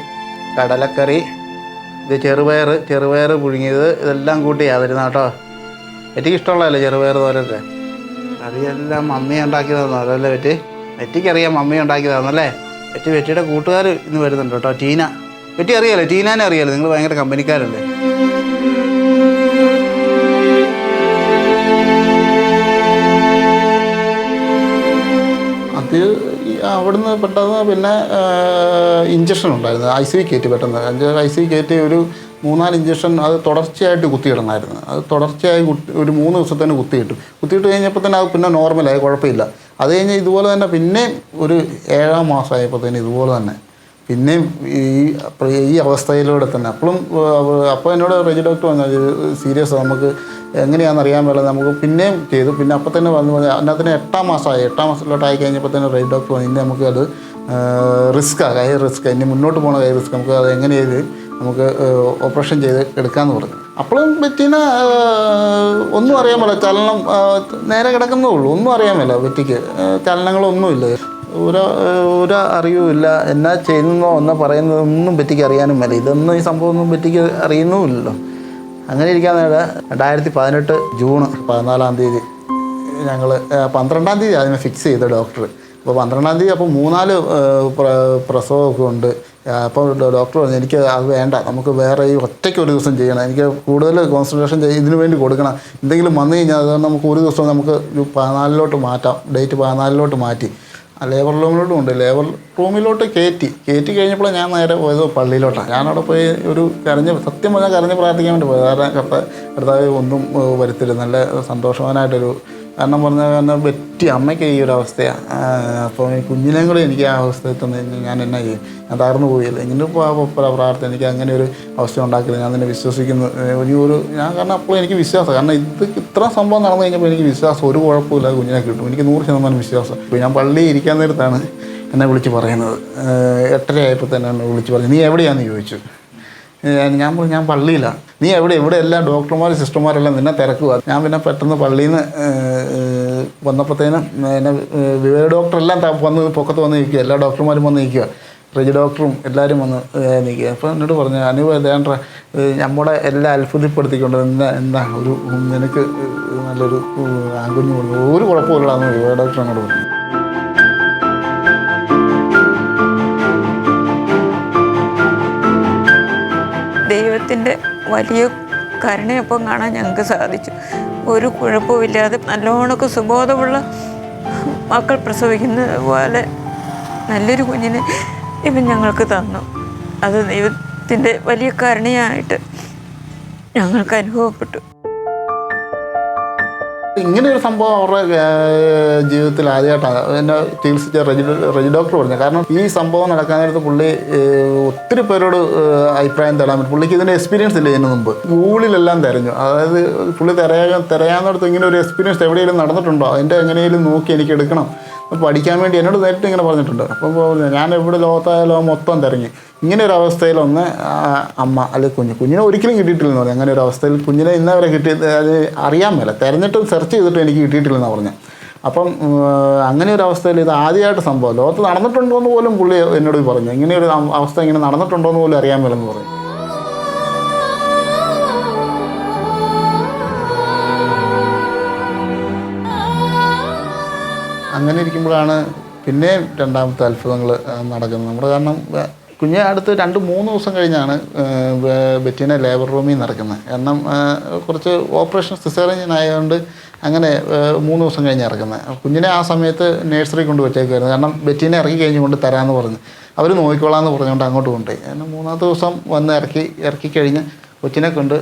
കടലക്കറി, ഇത് ചെറുപയർ പുഴുങ്ങിയത്, ഇതെല്ലാം കൂട്ടിയാണ് തരുന്നത് കേട്ടോ. ബെറ്റിക്ക് ഇഷ്ടമുള്ളതല്ലേ ചെറുപയർ തോരൊക്കെ. കറിയെല്ലാം മമ്മി ഉണ്ടാക്കി തന്നല്ലേ ബെറ്റിക്കറിയാം മമ്മി ഉണ്ടാക്കി തന്നല്ലേ. ബെറ്റിയുടെ കൂട്ടുകാർ ഇന്ന് വരുന്നുണ്ട് കേട്ടോ. ബെറ്റി അറിയാലോ, ടീനാനെ അറിയാലോ, നിങ്ങൾ ഭയങ്കര കമ്പനിക്കാരല്ലേ. അവിടുന്ന് പെട്ടെന്ന് പിന്നെ ഇഞ്ചക്ഷൻ ഉണ്ടായിരുന്നു, ICU കയറ്റി പെട്ടെന്ന് ICU കയറ്റി ഒരു 3-4 ഇഞ്ചക്ഷൻ അത് തുടർച്ചയായിട്ട് കുത്തിയിടണമായിരുന്നു. അത് തുടർച്ചയായി ഒരു 3 ദിവസത്തേന് കുത്തിയിട്ട് കഴിഞ്ഞപ്പോൾ തന്നെ അത് പിന്നെ നോർമലായി, കുഴപ്പമില്ല. അത് കഴിഞ്ഞ് ഇതുപോലെ തന്നെ പിന്നെയും ഒരു 7-ാം മാസമായപ്പോഴത്തേന് ഇതുപോലെ തന്നെ പിന്നെയും ഈ അവസ്ഥയിലൂടെ തന്നെ അപ്പോൾ എന്നോട് റെജി ഡോക്ടർ പറഞ്ഞത് സീരിയസ്, നമുക്ക് എങ്ങനെയാണെന്ന് അറിയാൻ പാടില്ല, നമുക്ക് പിന്നെയും ചെയ്തു. പിന്നെ അപ്പോൾ തന്നെ വന്നു അതിനകത്തിന് 8-ാം മാസത്തിലോട്ട് ആയി കഴിഞ്ഞപ്പോൾ തന്നെ റെജി ഡോക്ടർ പറഞ്ഞു, ഇനി നമുക്കത് റിസ്ക് ഇനി മുന്നോട്ട് പോകുന്ന റിസ്ക്, നമുക്ക് അത് എങ്ങനെ ചെയ്ത് നമുക്ക് ഓപ്പറേഷൻ ചെയ്ത് എടുക്കാമെന്ന് പറഞ്ഞു. അപ്പോഴും ബെറ്റീന ഒന്നും അറിയാൻ പാടില്ല, ചലനം നേരെ കിടക്കുന്നേ ഉള്ളൂ, ഒന്നും അറിയാൻ പാടില്ല, ബെറ്റിക്ക് ചലനങ്ങളൊന്നുമില്ല, ഒരു അറിവുമില്ല, എന്നാ ചെയ്യുന്നോ എന്നാ പറയുന്നതൊന്നും ബെറ്റിക്ക് അറിയാനും മേല. ഇതൊന്നും ഈ സംഭവമൊന്നും ബെറ്റിക്ക് അറിയുന്നുമില്ലല്ലോ. അങ്ങനെ ഇരിക്കാൻ നേരം 2018 ജൂൺ 14-ാം തീയതി ഞങ്ങൾ 12-ാം തീയതി അതിനെ ഫിക്സ് ചെയ്ത ഡോക്ടർ. അപ്പോൾ 12-ാം തീയതി അപ്പോൾ 3-4 പ്രസവമൊക്കെ ഉണ്ട്. അപ്പോൾ ഡോക്ടർ പറഞ്ഞു, എനിക്ക് അത് വേണ്ട, നമുക്ക് വേറെ ഈ ഒറ്റയ്ക്ക് ഒരു ദിവസം ചെയ്യണം, എനിക്ക് കൂടുതൽ കോൺസെൻട്രേഷൻ ഇതിനു വേണ്ടി കൊടുക്കണം, എന്തെങ്കിലും വന്നു കഴിഞ്ഞാൽ അത് നമുക്ക് ഒരു ദിവസം നമുക്ക് 14-ലോട്ട് മാറ്റാം, ഡേറ്റ് 14-ലോട്ട് മാറ്റി ലേബർ റൂമിലോട്ടും ഉണ്ട്. ലേബർ റൂമിലോട്ട് കയറ്റി കഴിഞ്ഞപ്പോൾ ഞാൻ നേരെ പോയത് പള്ളിയിലോട്ടാണ്. ഞാനവിടെ പോയി സത്യം പറഞ്ഞാൽ കരഞ്ഞ് പ്രാർത്ഥിക്കാൻ വേണ്ടി പോയത്. കാരണം കർത്താവ് ഒന്നും വരുത്തരുത്, നല്ല സന്തോഷവാനായിട്ടൊരു, കാരണം ബെറ്റി അമ്മയ്ക്ക് ഈ ഒരു അവസ്ഥയാണ്. അപ്പോൾ ഈ കുഞ്ഞിനെയും കൂടെ എനിക്ക് ആ അവസ്ഥയിൽ തന്നെ ഞാൻ എന്നാ ചെയ്യും, ഞാൻ തകർന്നു പോയില്ല. ഇങ്ങനെ പ്രാർത്ഥന എനിക്ക് അങ്ങനെ ഒരു അവസ്ഥ ഉണ്ടാക്കില്ല, ഞാൻ തന്നെ വിശ്വസിക്കുന്നു. കാരണം അപ്പോൾ എനിക്ക് വിശ്വാസം, കാരണം ഇത്ര സംഭവം നടന്നു കഴിഞ്ഞപ്പോൾ എനിക്ക് വിശ്വാസം, ഒരു കുഴപ്പമില്ല, കുഞ്ഞിനെ കിട്ടും, എനിക്ക് 100% വിശ്വാസം. ഇപ്പോൾ ഞാൻ പള്ളിയിൽ ഇരിക്കാൻ നേരത്താണ് എന്നെ വിളിച്ച് പറയുന്നത്. 8:30 ആയപ്പോൾ തന്നെ എന്നെ വിളിച്ച് പറഞ്ഞു, നീ എവിടെയാണെന്ന് ചോദിച്ചു. ഞാൻ പറഞ്ഞു, ഞാൻ പള്ളിയിലാണ്. നീ ഇവിടെ എല്ലാം ഡോക്ടർമാർ സിസ്റ്റർമാരെല്ലാം നിന്നെ തിരക്കുക. ഞാൻ പിന്നെ പെട്ടെന്ന് പള്ളിയിൽ നിന്ന് വന്നപ്പോഴത്തേനും എന്നെ വിവേക് ഡോക്ടറെല്ലാം വന്ന് പൊക്കത്ത് വന്ന് നിൽക്കുക, എല്ലാ ഡോക്ടർമാരും വന്ന് നിൽക്കുക, റെജി ഡോക്ടറും എല്ലാവരും വന്ന് നിൽക്കുക. അപ്പോൾ എന്നോട് പറഞ്ഞു, അനുഭവം നമ്മുടെ എല്ലാം അത്ഭുതപ്പെടുത്തിക്കൊണ്ട് എന്താ ഒരു നിനക്ക് നല്ലൊരു ആൺകുഞ്ഞു കൊടുക്കും, ഒരു കുഴപ്പമില്ലാന്ന് വിവേക് ഡോക്ടർ എന്നോട് പറഞ്ഞു. ദൈവത്തിൻ്റെ വലിയ കരുണയൊപ്പം കാണാൻ ഞങ്ങൾക്ക് സാധിച്ചു. ഒരു കുഴപ്പമില്ലാതെ നല്ലോണക്ക് സുബോധമുള്ള മക്കൾ പ്രസവിക്കുന്നത് പോലെ നല്ലൊരു കുഞ്ഞിനെ ഇവൻ ഞങ്ങൾക്ക് തന്നു. അത് ദൈവത്തിൻ്റെ വലിയ കരുണയായിട്ട് ഞങ്ങൾക്ക് അനുഭവപ്പെട്ടു. ഇങ്ങനെ ഒരു സംഭവം അവരുടെ ജീവിതത്തിൽ ആദ്യമായിട്ടാണ് എന്നെ ചികിത്സിച്ച റെജി ഡോക്ടർ പറഞ്ഞത്. കാരണം ഈ സംഭവം നടക്കാൻ നേരത്ത് പുള്ളി ഒത്തിരി പേരോട് അഭിപ്രായം തരാൻ പറ്റും. പുള്ളിക്ക് ഇതിൻ്റെ എക്സ്പീരിയൻസ് ഇല്ല ഇതിന് മുമ്പ്. ഗൂഗിളിലെല്ലാം തിരഞ്ഞു, അതായത് പുള്ളി തിരയാന്നിടത്ത് ഇങ്ങനെ ഒരു എക്സ്പീരിയൻസ് എവിടെയെങ്കിലും നടന്നിട്ടുണ്ടോ, അതിൻ്റെ എങ്ങനെയെങ്കിലും നോക്കി എനിക്ക് എടുക്കണം പഠിക്കാൻ വേണ്ടി എന്നോട് നേരിട്ട് ഇങ്ങനെ പറഞ്ഞിട്ടുണ്ട്. അപ്പോൾ ഞാൻ എവിടെ ലോകത്തായാലും മൊത്തം തിരഞ്ഞു. ഇങ്ങനെ ഒരു അവസ്ഥയിലൊന്ന് അമ്മ അല്ലെങ്കിൽ കുഞ്ഞിനെ ഒരിക്കലും കിട്ടിയിട്ടില്ലെന്ന് പറഞ്ഞു. അങ്ങനെ ഒരു അവസ്ഥയിൽ കുഞ്ഞിനെ ഇന്നവരെ കിട്ടിയത് അത് അറിയാൻ മേല, തിരഞ്ഞിട്ടും സെർച്ച് ചെയ്തിട്ടും എനിക്ക് കിട്ടിയിട്ടില്ലെന്നാണ് പറഞ്ഞത്. അപ്പം അങ്ങനെ ഒരു അവസ്ഥയിൽ ഇത് ആദ്യമായിട്ട് സംഭവം ലോകത്ത് നടന്നിട്ടുണ്ടോ എന്ന് പോലും പുള്ളി എന്നോട് പറഞ്ഞു. ഇങ്ങനെ ഒരു അവസ്ഥ ഇങ്ങനെ നടന്നിട്ടുണ്ടോ എന്ന് പോലും അറിയാൻ മേലെന്ന് പറഞ്ഞു. അങ്ങനെ ഇരിക്കുമ്പോഴാണ് പിന്നെ രണ്ടാമത്തെ അത്ഭുതങ്ങൾ നടക്കുന്നത്. നമ്മുടെ കാരണം കുഞ്ഞ് അടുത്ത് 2-3 ദിവസം കഴിഞ്ഞാണ് ബെറ്റീനെ ലേബർ റൂമിൽ നിന്ന് ഇറക്കുന്നത്. കാരണം കുറച്ച് ഓപ്പറേഷൻ സിസേറിയൻ ആയതുകൊണ്ട് അങ്ങനെ 3 ദിവസം കഴിഞ്ഞ് ഇറക്കുന്നത്. കുഞ്ഞിനെ ആ സമയത്ത് നഴ്സറി കൊണ്ട് വെച്ചേക്കുമായിരുന്നു. കാരണം ബെറ്റീനെ ഇറക്കി കഴിഞ്ഞ് കൊണ്ട് തരാമെന്ന് പറഞ്ഞ് അവർ നോക്കിക്കോളാമെന്ന് പറഞ്ഞുകൊണ്ട് അങ്ങോട്ട് കൊണ്ടുപോയി. കാരണം 3-ാമത്തെ ദിവസം വന്ന് ഇറക്കിക്കഴിഞ്ഞ് കൊച്ചിനെ കൊണ്ട്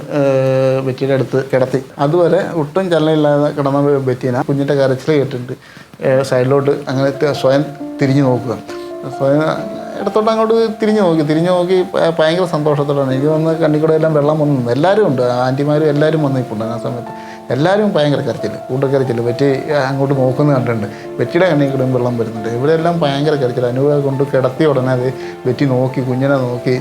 ബെറ്റീനെ അടുത്ത് കിടത്തി. അതുവരെ ഒട്ടും ചലനമില്ലാതെ കിടന്ന ബെറ്റീന കുഞ്ഞിൻ്റെ കരച്ചിൽ കേട്ടിട്ട് സൈഡിലോട്ട് അങ്ങനെ സ്വയം തിരിഞ്ഞു നോക്കുക. സ്വയം ഇടത്തോട്ട് അങ്ങോട്ട് തിരിഞ്ഞു നോക്കി ഭയങ്കര സന്തോഷത്തോടാണ്. എനിക്ക് വന്ന് കണ്ണിക്കൂടെ എല്ലാം വെള്ളം വന്നു. എല്ലാവരും ഉണ്ട്, ആൻറ്റിമാരും എല്ലാവരും വന്നിട്ടുണ്ട്. ആ സമയത്ത് എല്ലാവരും ഭയങ്കര കൂട്ടക്കരച്ചിൽ. വെറ്റി അങ്ങോട്ട് നോക്കുന്നത് കണ്ടിട്ടുണ്ട്. വെറ്റിയുടെ കണ്ണിൽ കൂടെ വെള്ളം വരുന്നുണ്ട്. ഇവിടെയെല്ലാം ഭയങ്കര കരച്ചിൽ. അനുഭവം കൊണ്ട് കിടത്തിയ ഉടനെ അത് വെറ്റി നോക്കി, കുഞ്ഞിനെ നോക്കി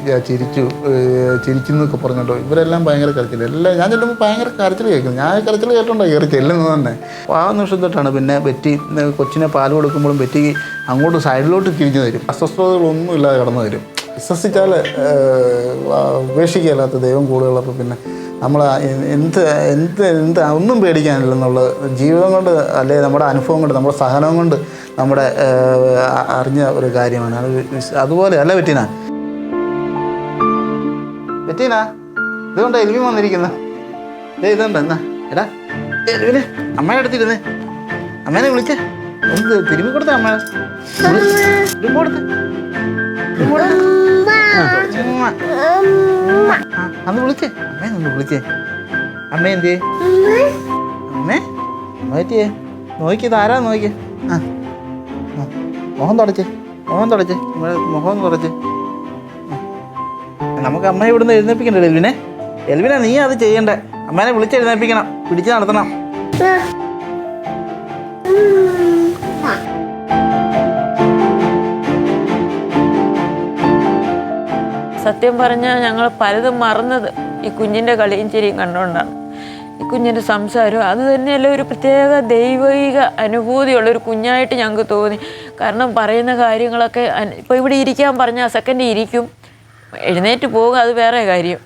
ചിരിച്ചെന്നൊക്കെ പറഞ്ഞിട്ടോ ഇവരെല്ലാം ഭയങ്കര കരച്ചിൽ. എല്ലാം ഞാൻ ചെല്ലുമ്പോൾ ഭയങ്കര കരച്ചിൽ കേൾക്കുന്നു. ഞാൻ കരച്ചിൽ കേട്ടുണ്ടോ കയറി ചെല്ലുന്നത് തന്നെ. ആ നിമിഷം തൊട്ടാണ് പിന്നെ വെറ്റി കൊച്ചിനെ പാൽ കൊടുക്കുമ്പോഴും വെറ്റി അങ്ങോട്ട് സൈഡിലോട്ട് തിരിഞ്ഞു തരും. അസ്വസ്ഥതകളൊന്നും ഇല്ലാതെ കടന്നു തരും. വിശ്വസിച്ചാൽ ഉപേക്ഷിക്കുകയല്ലാത്ത ദൈവം കൂടുതലുള്ളപ്പോൾ പിന്നെ നമ്മൾ എന്ത് ഒന്നും പേടിക്കാനില്ലെന്നുള്ള ജീവിതം കൊണ്ട് അല്ലെങ്കിൽ നമ്മുടെ അനുഭവം കൊണ്ട് നമ്മുടെ സഹനം കൊണ്ട് നമ്മുടെ അറിഞ്ഞ ഒരു കാര്യമാണ്. അതുപോലെ അല്ല ബെറ്റീന ഇതുകൊണ്ടാണ് എൽവിൻ വന്നിരിക്കുന്നത്. ഇതുണ്ട് എന്നാ എടാ എൽവിനെ അമ്മയുടെ അടുത്തിരുന്നേ, അമ്മേനെ വിളിച്ചേ ഒന്ന് തിരുമ്പി കൊടുത്തേ അമ്മ. തിരുമ്പി കൊടുത്തേ. അന്ന് വിളിച്ചേ അമ്മേ, ഒന്ന് വിളിച്ചേ. അമ്മ എന്തിയേ? അമ്മേ നോക്കിയേ, നോക്കിയത് ആരാ നോക്കിയേ. ആ മുഖം തുടച്ചേ, മുഖം തുടച്ചേ, മുഖം തുടച്ചേ. നമുക്ക് അമ്മയെ ഇവിടുന്ന് എഴുന്നേൽപ്പിക്കണ്ടേ എൽവിനെ? എൽവിനെ നീ അത് ചെയ്യണ്ടേ. അമ്മേനെ വിളിച്ച് എഴുന്നേൽപ്പിക്കണം, പിടിച്ച് നടത്തണം. സത്യം പറഞ്ഞാൽ ഞങ്ങൾ പലതും മറന്നത് ഈ കുഞ്ഞിൻ്റെ കളിയും ചിരിയും കണ്ടുകൊണ്ടാണ്. ഈ കുഞ്ഞിൻ്റെ സംസാരം അത് തന്നെയല്ല ഒരു പ്രത്യേക ദൈവിക അനുഭൂതിയുള്ളൊരു കുഞ്ഞായിട്ട് ഞങ്ങൾക്ക് തോന്നി. കാരണം പറയുന്ന കാര്യങ്ങളൊക്കെ ഇപ്പോൾ ഇവിടെ ഇരിക്കാൻ പറഞ്ഞാൽ സെക്കൻഡ് ഇരിക്കും, എഴുന്നേറ്റ് പോകുക അത് വേറെ കാര്യം.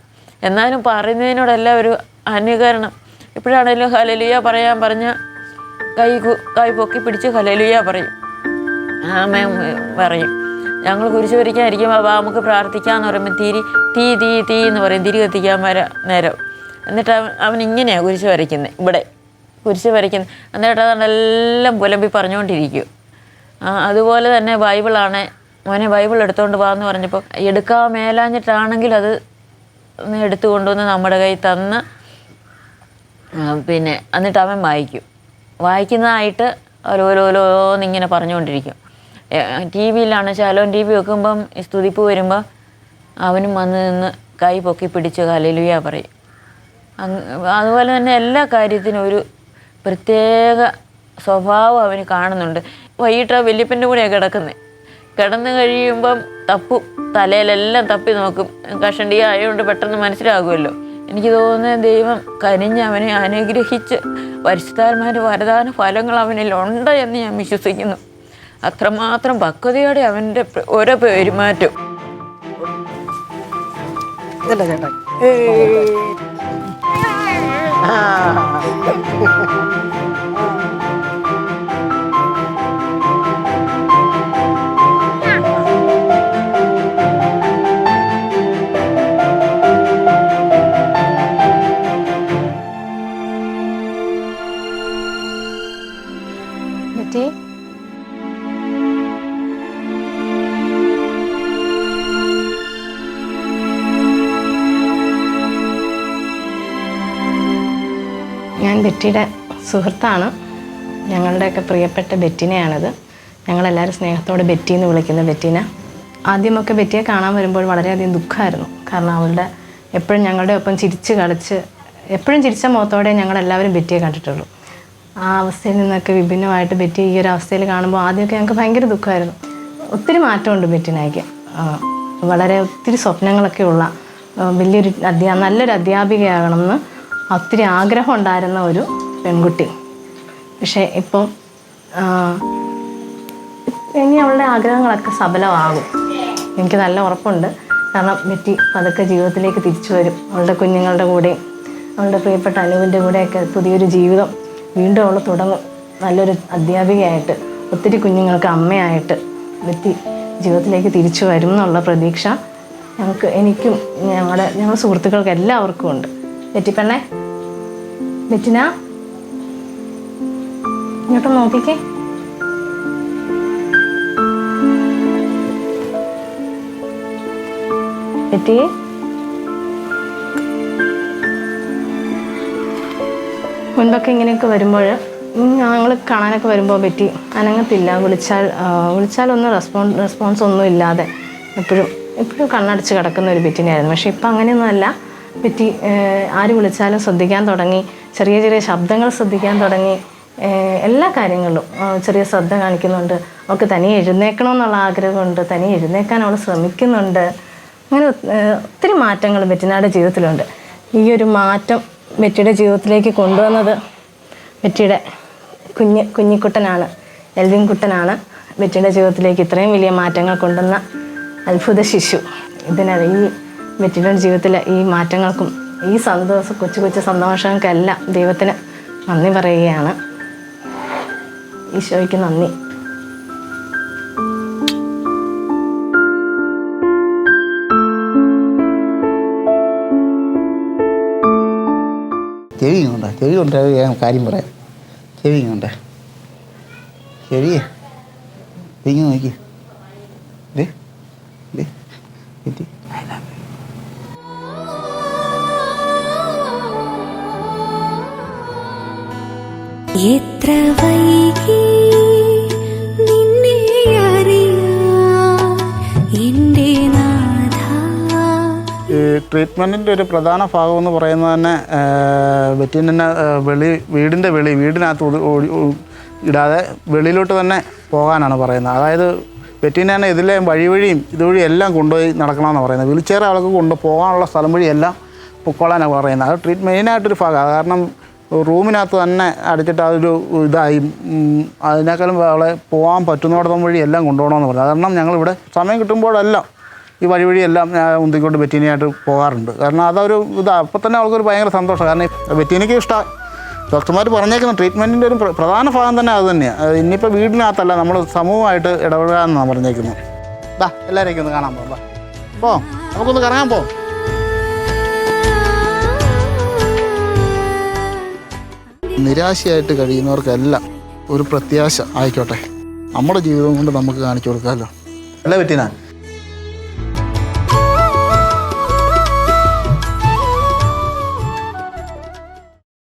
എന്നാലും പറയുന്നതിനോടെല്ലാം ഒരു അനുകരണം. എപ്പോഴാണേലും ഹല്ലേലൂയ പറയാൻ പറഞ്ഞാൽ കൈ പൊക്കി പിടിച്ച് ഹല്ലേലൂയ പറയും, ആമേൻ പറയും. ഞങ്ങൾ കുരിശ് വരയ്ക്കാനിരിക്കുമ്പോൾ നമുക്ക് പ്രാർത്ഥിക്കാമെന്ന് പറയുമ്പോൾ തീ എന്ന് പറയും, തിരി കത്തിക്കാൻ നേരം. എന്നിട്ട് അവൻ ഇങ്ങനെയാണ് കുരിശ് വരയ്ക്കുന്നത്, ഇവിടെ കുരിശ് വരയ്ക്കുന്നത്. എന്നിട്ട് അതെല്ലാം പുലമ്പി പറഞ്ഞുകൊണ്ടിരിക്കും. അതുപോലെ തന്നെ ബൈബിളാണ്, മോനെ ബൈബിൾ എടുത്തുകൊണ്ട് പോകാമെന്ന് പറഞ്ഞപ്പോൾ എടുക്കാൻ മേലാഞ്ഞിട്ടാണെങ്കിൽ അത് എടുത്തു കൊണ്ടുവന്ന് നമ്മുടെ കയ്യിൽ തന്ന് പിന്നെ എന്നിട്ട് അവൻ വായിക്കുന്നതായിട്ട് ഓരോന്നിങ്ങനെ പറഞ്ഞുകൊണ്ടിരിക്കും. ടി വിയിലാണ് ശാലോൻ ടി വി വെക്കുമ്പം സ്തുതിപ്പ് വരുമ്പോൾ അവനും വന്ന് നിന്ന് കൈ പൊക്കി പിടിച്ച് ഹല്ലേലൂയ പറയും. അതുപോലെ തന്നെ എല്ലാ കാര്യത്തിനും ഒരു പ്രത്യേക സ്വഭാവം അവന് കാണുന്നുണ്ട്. വൈകിട്ട് വല്യപ്പൻ്റെ കൂടെയാണ് കിടക്കുന്നത്. കിടന്നു കഴിയുമ്പം തപ്പും, തലയിലെല്ലാം തപ്പി നോക്കും. കഷണ്ടി ആയതുകൊണ്ട് പെട്ടെന്ന് മനസ്സിലാകുമല്ലോ. എനിക്ക് തോന്നുന്നത് ദൈവം കനിഞ്ഞ് അവനെ അനുഗ്രഹിച്ച് പരിശുദ്ധാത്മാവിൻ്റെ വരദാന ഫലങ്ങൾ അവനിലുണ്ട് എന്ന് ഞാൻ വിശ്വസിക്കുന്നു. അത്രമാത്രം പക്വതയോടെ അവൻ്റെ ഓരോ പെരുമാറ്റം. ഞാൻ ബെറ്റിയുടെ സുഹൃത്താണ്. ഞങ്ങളുടെയൊക്കെ പ്രിയപ്പെട്ട ബെറ്റിനെയാണിത്. ഞങ്ങളെല്ലാവരും സ്നേഹത്തോടെ ബെറ്റി എന്ന് വിളിക്കുന്ന ബെറ്റിന. ആദ്യമൊക്കെ ബെറ്റിയെ കാണാൻ വരുമ്പോൾ വളരെയധികം ദുഃഖമായിരുന്നു. കാരണം അവളുടെ എപ്പോഴും ഞങ്ങളുടെ ഒപ്പം ചിരിച്ച് കളിച്ച് എപ്പോഴും ചിരിച്ച മുഖത്തോടെ ഞങ്ങളെല്ലാവരും ബെറ്റിയെ കണ്ടിട്ടുള്ളൂ. ആ അവസ്ഥയിൽ നിന്നൊക്കെ വിഭിന്നമായിട്ട് ബെറ്റി ഈ ഒരു അവസ്ഥയിൽ കാണുമ്പോൾ ആദ്യമൊക്കെ ഞങ്ങൾക്ക് ഭയങ്കര ദുഃഖമായിരുന്നു. ഒത്തിരി മാറ്റമുണ്ട് ബെറ്റിനായിക്ക്. വളരെ ഒത്തിരി സ്വപ്നങ്ങളൊക്കെ ഉള്ള വലിയൊരു നല്ലൊരു അധ്യാപികയാകണമെന്ന് ഒത്തിരി ആഗ്രഹം ഉണ്ടായിരുന്ന ഒരു പെൺകുട്ടി. പക്ഷേ ഇപ്പം ഇനി അവളുടെ ആഗ്രഹങ്ങളൊക്കെ സഫലമാകും, എനിക്ക് നല്ല ഉറപ്പുണ്ട്. കാരണം ബെറ്റി പതുക്കെ ജീവിതത്തിലേക്ക് തിരിച്ചു വരും. അവളുടെ കുഞ്ഞുങ്ങളുടെ കൂടെയും അവളുടെ പ്രിയപ്പെട്ട അനുവിൻ്റെ കൂടെയൊക്കെ പുതിയൊരു ജീവിതം വീണ്ടും അവൾ തുടങ്ങും. നല്ലൊരു അധ്യാപികയായിട്ട് ഒത്തിരി കുഞ്ഞുങ്ങൾക്ക് അമ്മയായിട്ട് ബെറ്റി ജീവിതത്തിലേക്ക് തിരിച്ചു വരും എന്നുള്ള പ്രതീക്ഷ എനിക്കും ഞങ്ങളുടെ സുഹൃത്തുക്കൾക്ക് എല്ലാവർക്കും ഉണ്ട്. ബെറ്റി പെണ്ണേ, ബെറ്റിന ഇങ്ങോട്ട് നോക്കിക്കേ. ബെറ്റി, മുൻപൊക്കെ ഇങ്ങനെയൊക്കെ വരുമ്പോൾ ഞങ്ങൾ കാണാനൊക്കെ വരുമ്പോൾ ബെറ്റി അനങ്ങത്തില്ല. വിളിച്ചാലൊന്നും റെസ്പോൺസ് ഒന്നും ഇല്ലാതെ എപ്പോഴും കണ്ണടച്ച് കിടക്കുന്ന ഒരു ബെറ്റിനായിരുന്നു. പക്ഷെ ഇപ്പം അങ്ങനെയൊന്നുമല്ല. ബെറ്റി ആര് വിളിച്ചാലും ശ്രദ്ധിക്കാൻ തുടങ്ങി, ചെറിയ ചെറിയ ശബ്ദങ്ങൾ ശ്രദ്ധിക്കാൻ തുടങ്ങി. എല്ലാ കാര്യങ്ങളിലും ചെറിയ ശ്രദ്ധ കാണിക്കുന്നുണ്ട്. അവൾക്ക് തനിയെ എഴുന്നേക്കണമെന്നുള്ള ആഗ്രഹമുണ്ട്, തനിയെ എഴുന്നേക്കാൻ അവൾ ശ്രമിക്കുന്നുണ്ട്. അങ്ങനെ ഒത്തിരി മാറ്റങ്ങൾ ബെറ്റിനയുടെ ജീവിതത്തിലുണ്ട്. ഈ ഒരു മാറ്റം ബെറ്റിയുടെ ജീവിതത്തിലേക്ക് കൊണ്ടുവന്നത് ബെറ്റിയുടെ കുഞ്ഞിക്കുട്ടനാണ്, എൽവിൻ കുട്ടനാണ്. ബെറ്റിയുടെ ജീവിതത്തിലേക്ക് ഇത്രയും വലിയ മാറ്റങ്ങൾ കൊണ്ടുവന്ന അത്ഭുത ശിശു. ഈ ബെറ്റിയുടെ ജീവിതത്തിലെ ഈ മാറ്റങ്ങൾക്കും ഈ കൊച്ചു കൊച്ചു സന്തോഷങ്ങൾക്കെല്ലാം ദൈവത്തിന് നന്ദി പറയുകയാണ്. ഈശോയ്ക്ക് നന്ദി. ചെവി കൊണ്ടേ കാര്യം പറയാം. ചെവി ശരിയേ ഇങ്ങനെ നോക്കി ഡേ ഡേ എത്തി എത്ര വൈകി നിന്നെ അറിയാൻ എൻ്റെ നാഥ. ഈ ട്രീറ്റ്മെൻറ്റിൻ്റെ ഒരു പ്രധാന ഭാഗം എന്ന് പറയുന്നത് തന്നെ വെറ്റിനെ വീടിൻ്റെ വീടിനകത്ത് ഇടാതെ വെളിയിലോട്ട് തന്നെ പോകാനാണ് പറയുന്നത്. അതായത് വെറ്റിനെ തന്നെ ഇതിലെ വഴിയും ഇതുവഴി എല്ലാം കൊണ്ടുപോയി നടക്കണമെന്നാണ് പറയുന്നത്. വീൽചെയർ ആൾക്ക് പോകാനുള്ള സ്ഥലം വഴി എല്ലാം പൊക്കോളാനാണ് പറയുന്നത്. അത് മെയിനായിട്ടൊരു ഭാഗമാണ്. കാരണം റൂമിനകത്ത് തന്നെ അടിച്ചിട്ട് അതൊരു ഇതായി അതിനേക്കാളും അവളെ പോകാൻ പറ്റുന്നിടത്തും വഴി എല്ലാം കൊണ്ടുപോകണമെന്ന് പറഞ്ഞു. കാരണം ഞങ്ങളിവിടെ സമയം കിട്ടുമ്പോഴെല്ലാം ഈ വഴിയെല്ലാം ഉന്തിക്കൊണ്ട് ബെറ്റീനയായിട്ട് പോകാറുണ്ട്. കാരണം അതൊരു അപ്പോൾ തന്നെ അവൾക്കൊരു ഭയങ്കര സന്തോഷം. കാരണം ബെറ്റീനയ്ക്ക് ഇഷ്ടമാണ്. ഡോക്ടർമാർ പറഞ്ഞേക്കുന്ന ട്രീറ്റ്മെൻറ്റിൻ്റെ ഒരു പ്രധാന ഭാഗം തന്നെ അത് തന്നെയാണ്. ഇനിയിപ്പോൾ വീടിനകത്തല്ല, നമ്മൾ സമൂഹമായിട്ട് ഇടപെടാമെന്നാണ് പറഞ്ഞേക്കുന്നത്. എല്ലാവരെയൊക്കെ ഒന്ന് കാണാൻ പോകാം. നമുക്കൊന്ന് കറങ്ങാൻ പോകാം. നിരാശയായിട്ട് കഴിയുന്നവർക്കെല്ലാം ഒരു പ്രത്യാശ ആയിക്കോട്ടെ നമ്മുടെ ജീവിതം കൊണ്ട് നമുക്ക് കാണിച്ചു കൊടുക്കാമല്ലോ. അല്ലേ ബെറ്റീന?